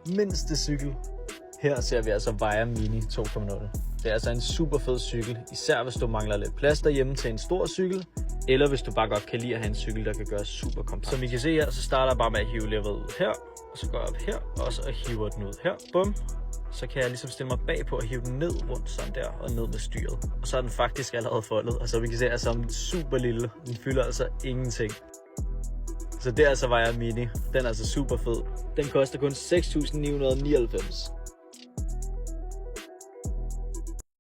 mindste cykel. Her ser vi altså Wire Mini 2.0. Det er altså en super fed cykel, især hvis du mangler lidt plads derhjemme til en stor cykel, eller hvis du bare godt kan lide at have en cykel, der kan gøres super kompakt. Som I kan se her, så starter jeg bare med at hive leveret ud her, og så går jeg op her, og så hiver den ud her. Bum. Så kan jeg ligesom stille mig bag på og hive den ned rundt sådan der, og ned med styret. Og så er den faktisk allerede foldet, og så vi kan se, at den er super lille. Den fylder altså ingenting. Så det er altså Wire Mini. Den er altså super fed. Den koster kun 6.999.